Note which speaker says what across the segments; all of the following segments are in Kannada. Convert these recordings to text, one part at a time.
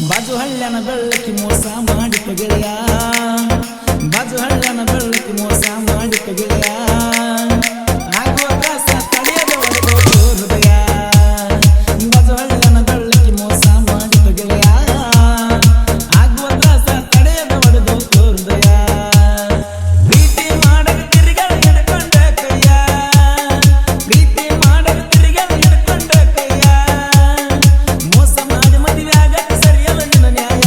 Speaker 1: ಬಾಜು ಹಳ್ಳನ ಬೆಳ್ಳಕ್ಕಿ ಮೋಸ ಮಾಡಿಕ ಗೆಳೆಯ ಬಾಜು ಹಳ್ಳನ ಬೆಳ್ಳಕ್ಕಿ ಮೋಸ ಮಾಡಿಕ ಗೆಳೆಯ ಆಗುವ ತ್ರಾಸ ತಡೆಯದ ಒಡೆದು ಹೃದಯ ಬಾಜು ಹಳ್ಳನ ಬೆಳ್ಳಕ್ಕಿ ಮೋಸ ಮಾಡಿಕ ಗೆಳೆಯ ಆಗುವ ತ್ರಾಸ ತಡೆಯದ ಒಡೆದು ಹೃದಯ ಪ್ರೀತಿ ಮಾಡಕ ತಿರುಗಲು ಹಿಡ್ಕೊಂಡ ಕೈಯ ಪ್ರೀತಿ ಮಾಡಕ ತಿರುಗಲು ಹಿಡ್ಕೊಂಡ ಕೈಯ ಮೋಸ ಮಾಡಿ ಮದುವೆ ಆಗಕ್ಕೆ ಸರಿಯಲ್ಲ ನಿನ್ನ ನ್ಯಾಯ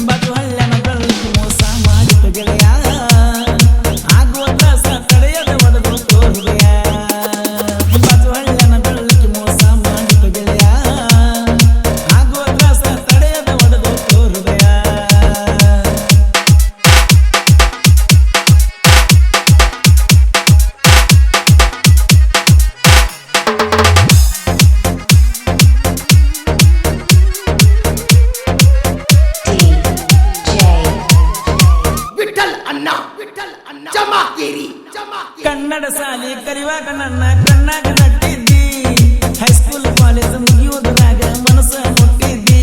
Speaker 1: ಬಾಜು ಹಳ್ಳನ ಬೆಳ್ಳಕ್ಕಿ ಮೋಸ ಮಾಡಿಕ ಗೆಳೆಯ ಆಗುವ ತ್ರಾಸ ತಡೆಯದ ಒಡೆದು ಹೃದಯ ಬಾಜು ಹಳ್ಳನ ಬೆಳ್ಳಕ್ಕಿ ಮೋಸ ಮಾಡಿಕ ಗೆಳೆಯ ಆಗುವ ತ್ರಾಸ ತಡೆಯದ ಒಡೆದು ಹೃದಯ
Speaker 2: ವಿಠಲ್ ಅಣ್ಣ ಜಮಾಗೇರಿ
Speaker 1: ಕನ್ನಡ ಶಾಲೆ ಕಲಿಯುವಾಗ ನನ್ನ ಕಣ್ಣಾಗ ನಟ್ಟಿದ್ದಿ ಹೈಸ್ಕೂಲ್ ಕಾಲೇಜ್ ಮುಗಿಯುವುದರಾಗ ಮನಸ್ಸ ಮುಟ್ಟಿದ್ದಿ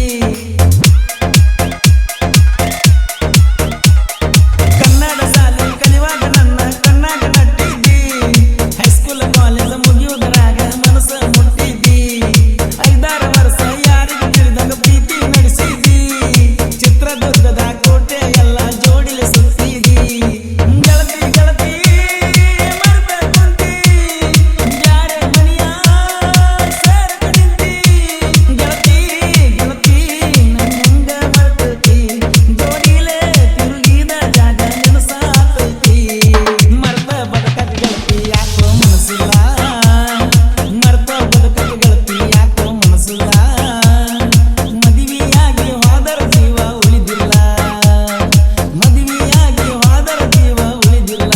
Speaker 1: ಕನ್ನಡ ಶಾಲೆ ಕಲಿಯುವಾಗ ನನ್ನ ಕಣ್ಣಾಗ ನಟ್ಟಿದ್ದಿ ಹೈಸ್ಕೂಲ್ ಕಾಲೇಜ್ ಮುಗಿಯುವುದರಾಗ ಮನಸ್ಸ ಮುಟ್ಟಿದ್ದಿ 5-6 ವರ್ಷ ಯಾರಿಗೂ ತಿಳಿದಂಗ ಪ್ರೀತಿ ನಡೆಸಿದ್ದಿ ಚಿತ್ರದುರ್ಗದ ಕೋಟೆ ಎಲ್ಲ ಜೋಡಿಲೆ ಸುತ್ತಿದ್ದಿ ಗೆಳತಿ ಗೆಳತಿ ಮರ್ತ ಕುಂತಿ ಬ್ಯಾರೆ ಮನಿಯ ಸೇರಕ ನಿಂತಿ ಗೆಳತಿ ಗೆಳತಿ ನನ್ನಂಗ ಮರ್ತೈತಿ ಜೋಡಿಲೆ ತಿರುಗಿದ ಜಾಗ ನೆನಸಾತೈತಿ ಮರ್ತ ಬದುಕದ ಗೆಳತಿ ಯಾಕೋ ಮನಸ್ಸಿಲ್ಲ ಮರ್ತ ಬದುಕದ ಗೆಳತಿ ಯಾಕೋ ಮನಸ್ಸಿಲ್ಲ ಮದುವೆಯಾಗಿ ಹೋದರ ಜೀವ ಉಳಿದಿಲ್ಲ ಮದುವೆಯಾಗಿ ಹೋದರ ಜೀವ ಉಳಿದಿಲ್ಲ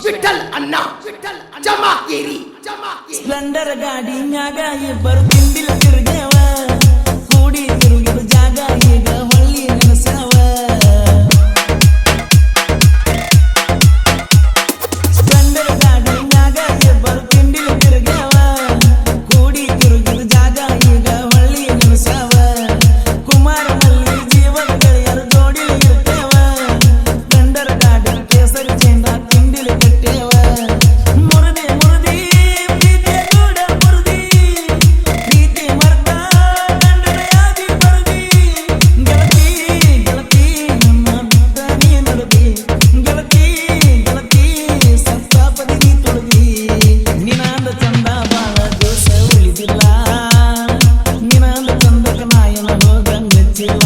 Speaker 2: ವಿಠಲ್ ಅಣ್ಣ ಜಮಾಗೇರಿ
Speaker 1: ಸ್ಪ್ಲೆಂಡರ್ ಗಾಡಿ ಮ್ಯಾಗ ಇಬ್ಬರು ತಿಂಡಿಲ ತಿರುಗೇವ ಕೂಡಿ ತಿರುಗಿದ ಜಾಗ ಈಗ ಹೊಳ್ಳಿ ನೆನಸಾವ ಸ್ಪ್ಲೆಂಡರ್ ಗಾಡಿ ಮ್ಯಾಗ ಇಬ್ಬರು ತಿಂಡಿಲ ತಿರುಗೇವ ಕೂಡಿ ತಿರುಗಿದ ಜಾಗ ಈಗ ಹೊಳ್ಳಿ ನೆನಸಾವ ಕುಮಾರನಲ್ಲಿ ಜೀವದ ಗೆಳೆಯರು ಜೋಡಿಲಿ ಇರ್ತೇವ ಸ್ಪ್ಲೆಂಡರ್ ಗಾಡಿ ಕೇಸರಿ ಚೇಂದ ತಿಂಡಿಲಿ ಕಟ್ಟೇವ ಮುರದಿ ಮುರದಿ ಪ್ರೀತಿ ಕೂಡ ಮುರದಿ ಪ್ರೀತಿ ಮರ್ತ ಗಂಡನ ಯಾದಿ ಬರದಿ ಗೆಳತಿ ಗೆಳತಿ ನಮ್ಮ ಬಿಟ್ಟ ನೀ ನಡದಿ ಗೆಳತಿ ಗೆಳತಿ ಸಪ್ತಾಪದಿ ನೀ ತುಳದಿ ನಿನಾದ ಚಂದ ಬಾಳ ದಿವಸ ಉಳಿದಿಲ್ಲ ನಿನಾದ ಚಂದಕ ನಾಯನ ಹೋಗ ಮೆಚ್ಚಿಲ್ಲ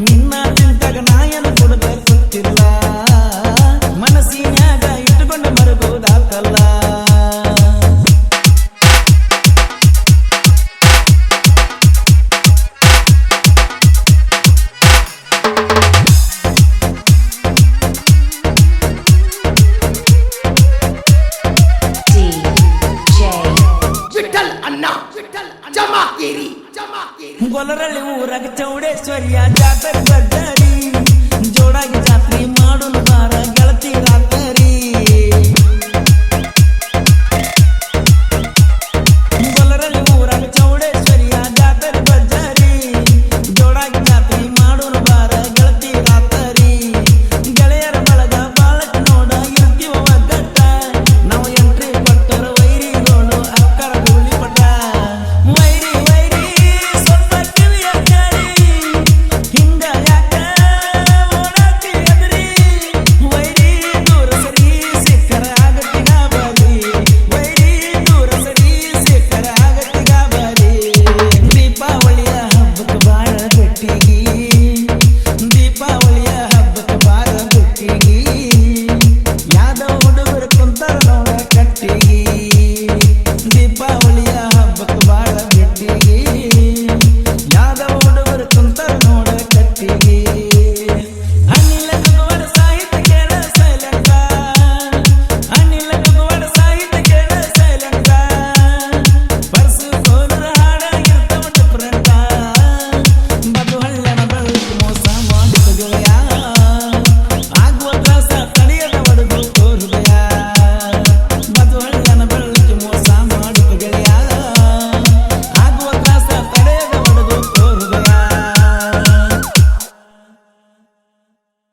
Speaker 1: ನಿನ್ನ ಚಿಂತಕ ನಾಯನ ಕೊಡದ ಗೊತ್ತಿಲ್ಲ ಮನಸ್ಸಿನ್ಯಾಗ ಇಟ್ಟುಕೊಂಡು ಮರಬಹುದಾತಲ್ಲ
Speaker 2: ವಿಠಲ್ ಅಣ್ಣ ಜಮಾಗೇರಿ
Speaker 1: ಗೊಲರಳ್ಳಿ ಊರಾಗ ಚೌಡೇಶ್ವರಿಯ ಜಾತ್ರೆ ಗಡ್ಡರಿ ಜೋಡಾಗಿ ಜಾತ್ರೆ ಮಾಡೋನು ಬಾರ ಗೆಳತಿ ರಾತ್ರಿ